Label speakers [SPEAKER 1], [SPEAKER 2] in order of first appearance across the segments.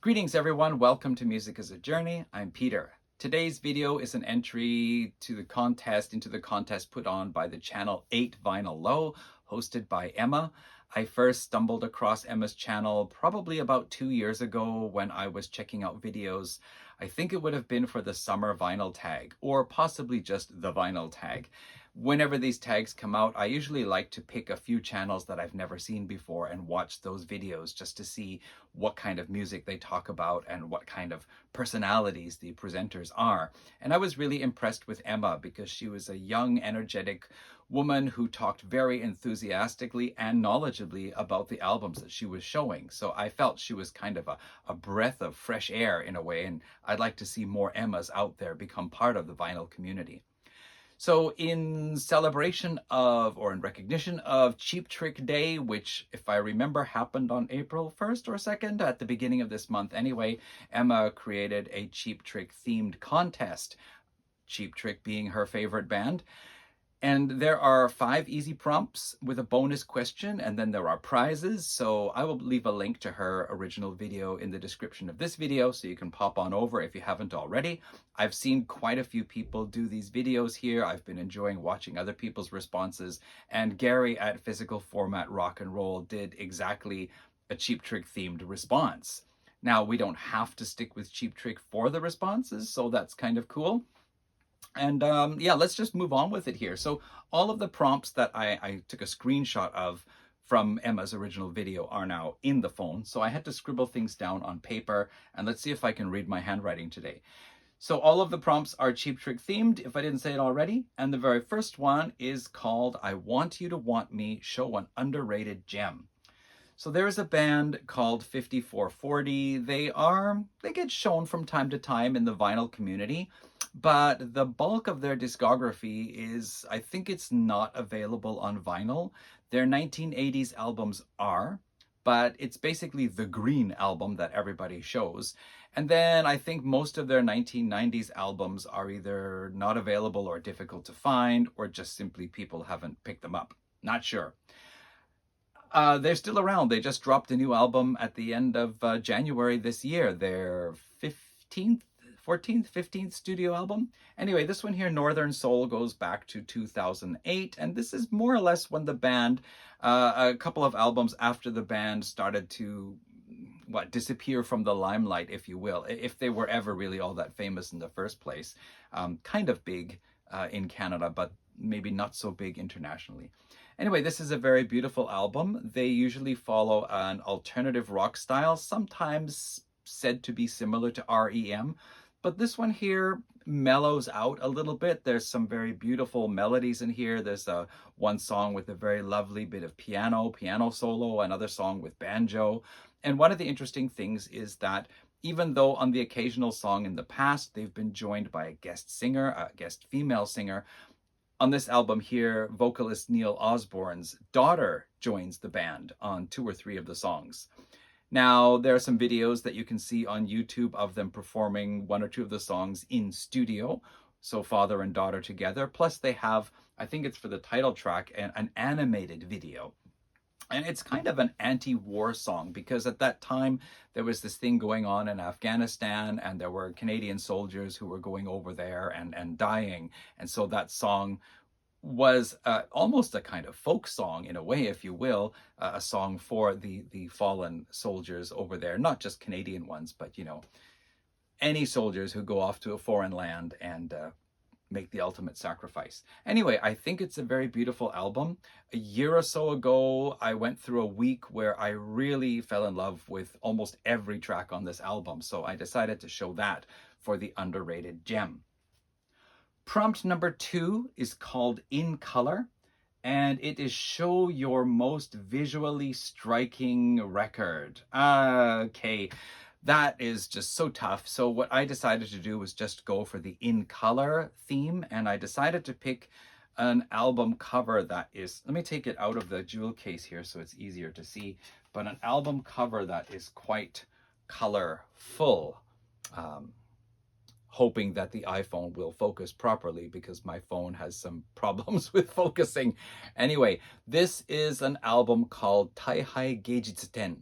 [SPEAKER 1] Greetings everyone, welcome to Music as a Journey. I'm Peter. Today's video is an entry to the contest, into the contest put on by the channel 8 Vinyl Low, hosted by Emma. I first stumbled across Emma's channel probably about 2 years ago when I was checking out videos. I think it would have been for the summer vinyl tag, or possibly just the vinyl tag. Whenever these tags come out, I usually like to pick a few channels that I've never seen before and watch those videos just to see what kind of music they talk about and what kind of personalities the presenters are. And I was really impressed with Emma because she was a young, energetic woman who talked very enthusiastically and knowledgeably about the albums that she was showing. So I felt she was kind of a breath of fresh air in a way, and I'd like to see more Emmas out there become part of the vinyl community. So in celebration of, or in recognition of Cheap Trick Day, which if I remember happened on April 1st or 2nd, at the beginning of this month anyway, Emma created a Cheap Trick themed contest, Cheap Trick being her favorite band. And there are 5 easy prompts with a bonus question, and then there are prizes. So I will leave a link to her original video in the description of this video, so you can pop on over if you haven't already. I've seen quite a few people do these videos here. I've been enjoying watching other people's responses, and Gary at Physical Format Rock and Roll did exactly a Cheap Trick themed response. Now, we don't have to stick with Cheap Trick for the responses, so that's kind of cool. And yeah, let's just move on with it here. So all of the prompts that I took a screenshot of from Emma's original video are now in the phone. So I had to scribble things down on paper, and let's see if I can read my handwriting today. So all of the prompts are Cheap Trick themed, if I didn't say it already. And the very first one is called I Want You to Want Me, Show an Underrated Gem. So there's a band called 5440. They get shown from time to time in the vinyl community, but the bulk of their discography is, I think it's not available on vinyl. Their 1980s albums are, but it's basically the Green album that everybody shows. And then I think most of their 1990s albums are either not available or difficult to find, or just simply people haven't picked them up. Not sure. They're still around. They just dropped a new album at the end of January this year. Their 15th, 14th, 15th studio album. Anyway, this one here, Northern Soul, goes back to 2008. And this is more or less when the band, a couple of albums after the band started to, disappear from the limelight, if you will, if they were ever really all that famous in the first place. Kind of big in Canada, but maybe not so big internationally. Anyway, this is a very beautiful album. They usually follow an alternative rock style, sometimes said to be similar to REM, but this one here mellows out a little bit. There's some very beautiful melodies in here. There's one song with a very lovely bit of piano solo, another song with banjo. And one of the interesting things is that even though on the occasional song in the past, they've been joined by a guest singer, a guest female singer, on this album here, vocalist Neil Osborne's daughter joins the band on 2 or 3 of the songs. Now, there are some videos that you can see on YouTube of them performing 1 or 2 of the songs in studio, so father and daughter together. Plus they have, I think it's for the title track, an animated video. And it's kind of an anti-war song because at that time there was this thing going on in Afghanistan, and there were Canadian soldiers who were going over there and dying. And so that song was almost a kind of folk song in a way, if you will, a song for the fallen soldiers over there, not just Canadian ones, but, you know, any soldiers who go off to a foreign land and make the ultimate sacrifice. Anyway, I think it's a very beautiful album. A year or so ago, I went through a week where I really fell in love with almost every track on this album, so I decided to show that for the underrated gem. Prompt number 2 is called In Color, and it is show your most visually striking record. Okay. That is just so tough. So what I decided to do was just go for the In Color theme, and I decided to pick an album cover that is, let me take it out of the jewel case here so it's easier to see, but an album cover that is quite colorful. Hoping that the iPhone will focus properly because my phone has some problems with focusing. Anyway, this is an album called Taihai Geijitsuten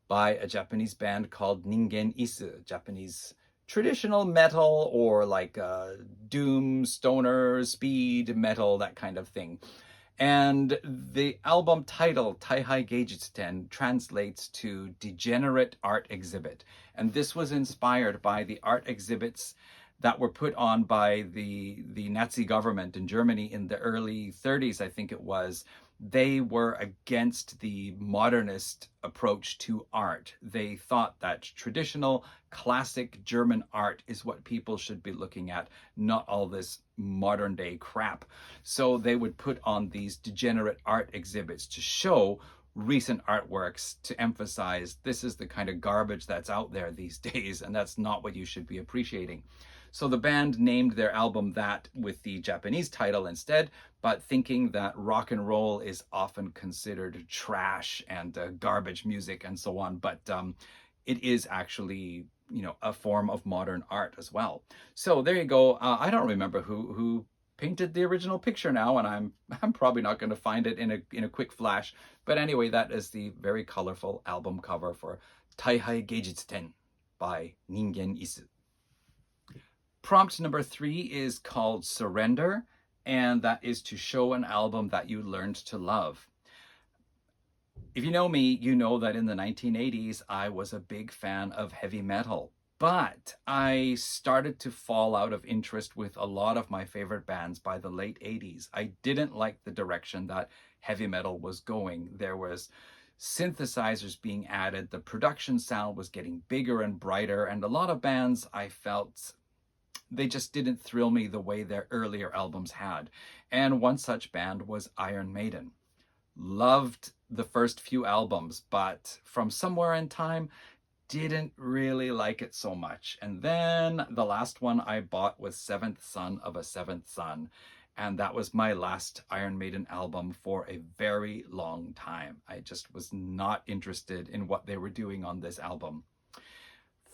[SPEAKER 1] by a Japanese band called Ningen Isu, Japanese traditional metal, or like doom, stoner, speed metal, that kind of thing. And the album title, Taihai Geijutsu translates to Degenerate Art Exhibit. And this was inspired by the art exhibits that were put on by the Nazi government in Germany in the early 30s, I think it was. They were against the modernist approach to art. They thought that traditional classic German art is what people should be looking at, not all this modern day crap. So they would put on these degenerate art exhibits to show recent artworks, to emphasize this is the kind of garbage that's out there these days, and that's not what you should be appreciating. So the band named their album that with the Japanese title instead, but thinking that rock and roll is often considered trash and garbage music and so on. But it is actually, you know, a form of modern art as well. So there you go. I don't remember who painted the original picture now, and I'm probably not going to find it in a quick flash. But anyway, that is the very colorful album cover for Taihai Geijutsu by Ningen Isu. Prompt number 3 is called Surrender, and that is to show an album that you learned to love. If you know me, you know that in the 1980s, I was a big fan of heavy metal. But I started to fall out of interest with a lot of my favorite bands by the late 80s. I didn't like the direction that heavy metal was going. There was synthesizers being added, the production sound was getting bigger and brighter, and a lot of bands I felt they just didn't thrill me the way their earlier albums had. And one such band was Iron Maiden. Loved the first few albums, but from somewhere in time, didn't really like it so much. And then the last one I bought was Seventh Son of a Seventh Son. And that was my last Iron Maiden album for a very long time. I just was not interested in what they were doing on this album.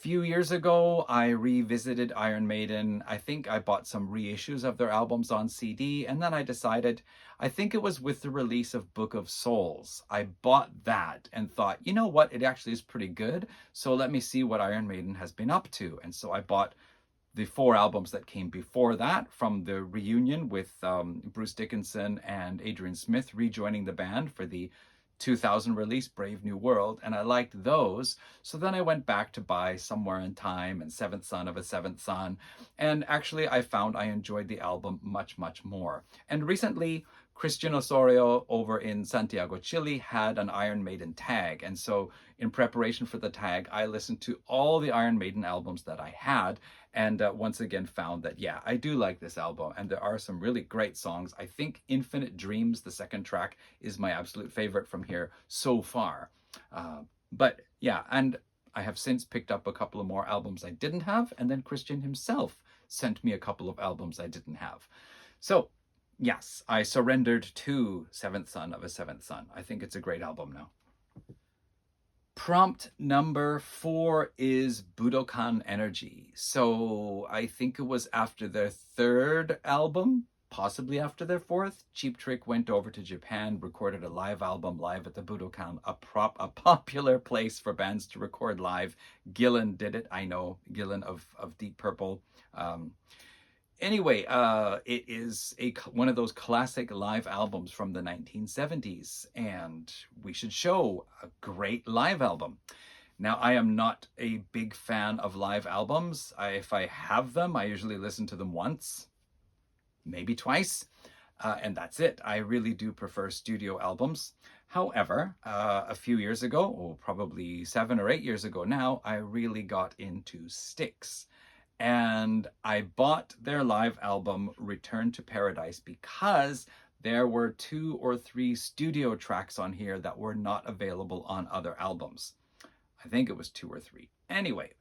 [SPEAKER 1] Few years ago, I revisited Iron Maiden. I think I bought some reissues of their albums on CD, and then I decided, I think it was with the release of Book of Souls, I bought that and thought, you know what, it actually is pretty good, so let me see what Iron Maiden has been up to. And so I bought the 4 albums that came before that, from the reunion with Bruce Dickinson and Adrian Smith rejoining the band for the 2000 release Brave New World, and I liked those. So then I went back to buy Somewhere in Time and Seventh Son of a Seventh Son, and actually I found I enjoyed the album much, much more. And recently, Christian Osorio over in Santiago, Chile had an Iron Maiden tag, and so in preparation for the tag, I listened to all the Iron Maiden albums that I had, and once again found that, yeah, I do like this album, and there are some really great songs. I think Infinite Dreams, the second track, is my absolute favorite from here so far. But yeah, and I have since picked up a couple of more albums I didn't have, and then Christian himself sent me a couple of albums I didn't have. So yes, I surrendered to Seventh Son of a Seventh Son. I think it's a great album now. Prompt number 4 is Budokan Energy. So I think it was after their 3rd album, possibly after their 4th, Cheap Trick went over to Japan, recorded a live album live at the Budokan, a popular place for bands to record live. Gillan did it, I know, Gillan of Deep Purple. Anyway, it is one of those classic live albums from the 1970s, and we should show a great live album. Now, I am not a big fan of live albums. If I have them, I usually listen to them once, maybe twice, and that's it. I really do prefer studio albums. However, a few years ago, or probably 7 or 8 years ago now, I really got into Styx. And I bought their live album, Return to Paradise, because there were 2 or 3 studio tracks on here that were not available on other albums. I think it was 2 or 3. Anyway,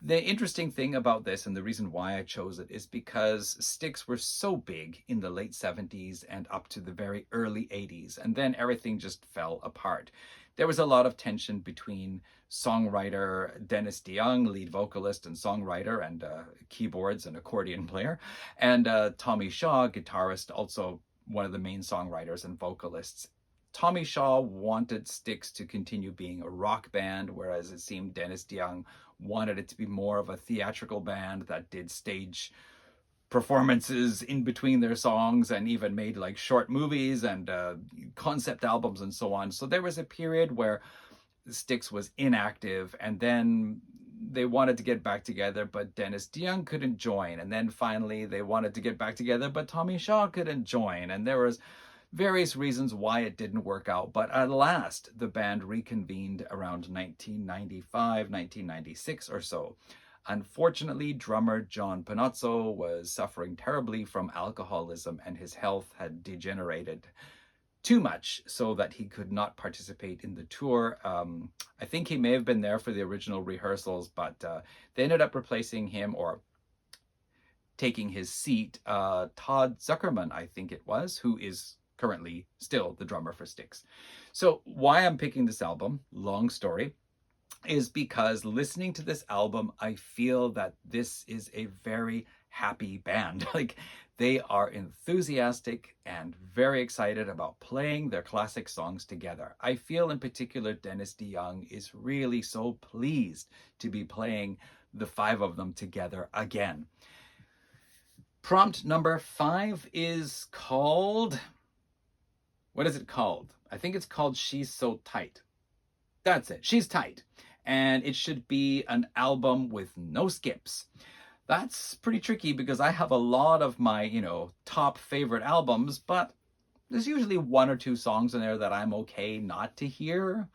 [SPEAKER 1] the interesting thing about this, and the reason why I chose it, is because Styx were so big in the late 70s and up to the very early 80s, and then everything just fell apart. There was a lot of tension between songwriter Dennis DeYoung, lead vocalist and songwriter and keyboards and accordion player, and Tommy Shaw, guitarist, also one of the main songwriters and vocalists. Tommy Shaw wanted Styx to continue being a rock band, whereas it seemed Dennis DeYoung wanted it to be more of a theatrical band that did stage performances in between their songs and even made like short movies and concept albums and so on. So there was a period where Styx was inactive, and then they wanted to get back together, but Dennis DeYoung couldn't join. And then finally they wanted to get back together, but Tommy Shaw couldn't join. And there was various reasons why it didn't work out. But at last, the band reconvened around 1995, 1996 or so. Unfortunately, drummer John Panozzo was suffering terribly from alcoholism, and his health had degenerated too much so that he could not participate in the tour. I think he may have been there for the original rehearsals, but they ended up replacing him, or taking his seat, Todd Zuckerman, I think it was, who is currently still the drummer for Styx. So why I'm picking this album, long story, is because listening to this album, I feel that this is a very happy band. Like, they are enthusiastic and very excited about playing their classic songs together. I feel in particular Dennis DeYoung is really so pleased to be playing the five of them together again. Prompt number 5 is called, what is it called? I think it's called She's So Tight. That's it, She's Tight. And it should be an album with no skips. That's pretty tricky because I have a lot of my, top favorite albums, but there's usually 1 or 2 songs in there that I'm okay not to hear.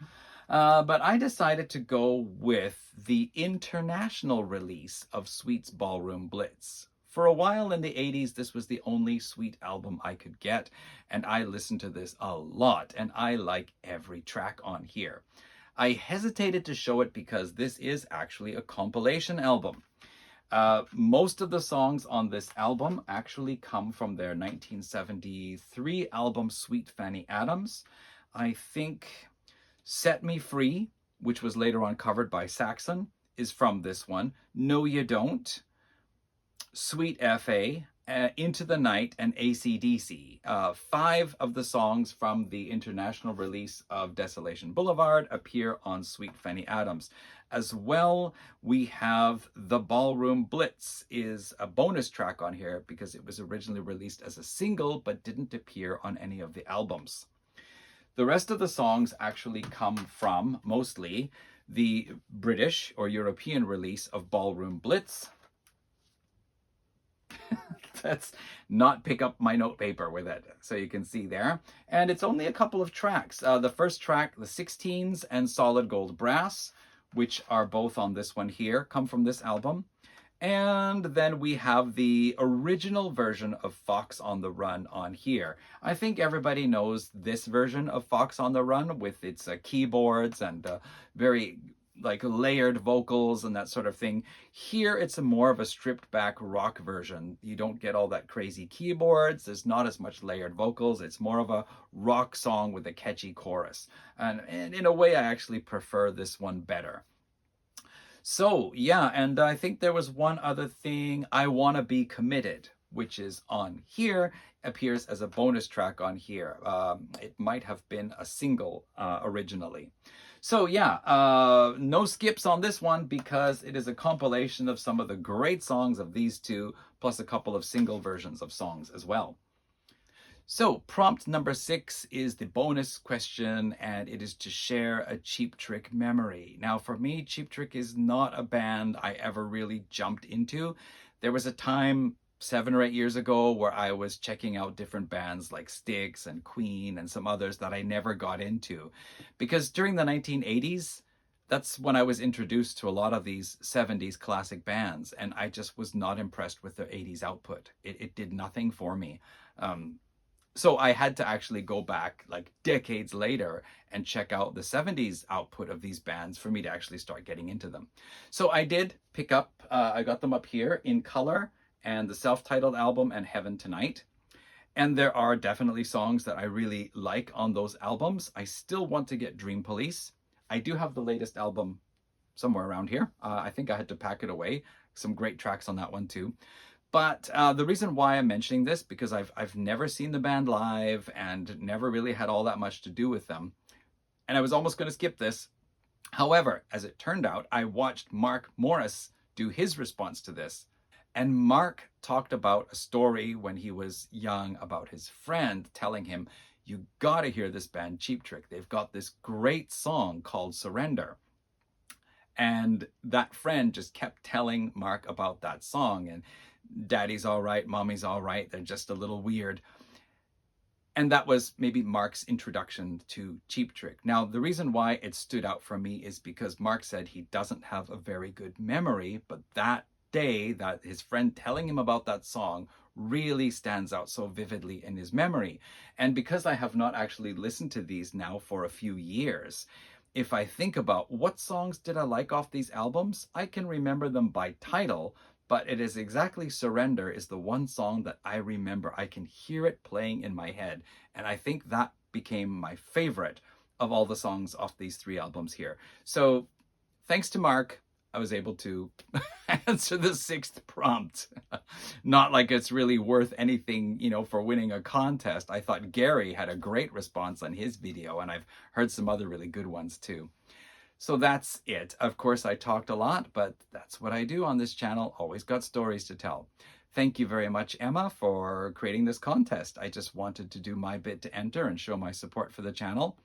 [SPEAKER 1] But I decided to go with the international release of Sweet's Ballroom Blitz. For a while in the 80s, this was the only Sweet album I could get, and I listened to this a lot, and I like every track on here. I hesitated to show it because this is actually a compilation album. Most of the songs on this album actually come from their 1973 album, Sweet Fanny Adams. I think Set Me Free, which was later on covered by Saxon, is from this one. No You Don't, Sweet F.A., Into the Night, and AC/DC. 5 of the songs from the international release of Desolation Boulevard appear on Sweet Fanny Adams. As well, we have The Ballroom Blitz is a bonus track on here because it was originally released as a single but didn't appear on any of the albums. The rest of the songs actually come from, mostly, the British or European release of Ballroom Blitz. Let's not pick up my notepaper with it, so you can see there. And it's only a couple of tracks. The first track, The 16s and Solid Gold Brass, which are both on this one here, come from this album. And then we have the original version of Fox on the Run on here. I think everybody knows this version of Fox on the Run with its keyboards and very layered vocals and that sort of thing. Here it's more of a stripped back rock version. You don't get all that crazy keyboards. There's not as much layered vocals. It's more of a rock song with a catchy chorus. And in a way, I actually prefer this one better. So yeah, and I think there was one other thing, I Wanna Be Committed, which is on here, appears as a bonus track on here. It might have been a single originally. So yeah, no skips on this one because it is a compilation of some of the great songs of these two, plus a couple of single versions of songs as well. So prompt number 6 is the bonus question, and it is to share a Cheap Trick memory. Now for me, Cheap Trick is not a band I ever really jumped into. There was a time 7 or 8 years ago where I was checking out different bands like Styx and Queen and some others that I never got into. Because during the 1980s, that's when I was introduced to a lot of these 70s classic bands, and I just was not impressed with their 80s output. It did nothing for me. So I had to actually go back decades later and check out the 70s output of these bands for me to actually start getting into them. So I did pick up, I got them up here in color, and the self-titled album and Heaven Tonight. And there are definitely songs that I really like on those albums. I still want to get Dream Police. I do have the latest album somewhere around here. I think I had to pack it away. Some great tracks on that one too. But the reason why I'm mentioning this, because I've never seen the band live and never really had all that much to do with them. And I was almost going to skip this. However, as it turned out, I watched Mark Morris do his response to this. And Mark talked about a story when he was young about his friend telling him, you gotta hear this band Cheap Trick. They've got this great song called Surrender. And that friend just kept telling Mark about that song. And Daddy's all right, Mommy's all right, they're just a little weird. And that was maybe Mark's introduction to Cheap Trick. Now, the reason why it stood out for me is because Mark said he doesn't have a very good memory, but that day, that his friend telling him about that song really stands out so vividly in his memory. And because I have not actually listened to these now for a few years, if I think about what songs did I like off these albums, I can remember them by title, but it is exactly Surrender is the one song that I remember. I can hear it playing in my head. And I think that became my favorite of all the songs off these 3 albums here. So thanks to Mark, I was able to answer the 6th prompt. Not like it's really worth anything, you know, for winning a contest. I thought Gary had a great response on his video, and I've heard some other really good ones too. So that's it. Of course, I talked a lot, but that's what I do on this channel. Always got stories to tell. Thank you very much, Emma, for creating this contest. I just wanted to do my bit to enter and show my support for the channel.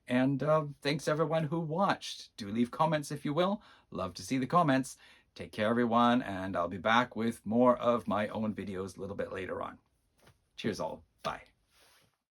[SPEAKER 1] And thanks everyone who watched. Do leave comments if you will. Love to see the comments. Take care, everyone, and I'll be back with more of my own videos a little bit later on. Cheers all. Bye.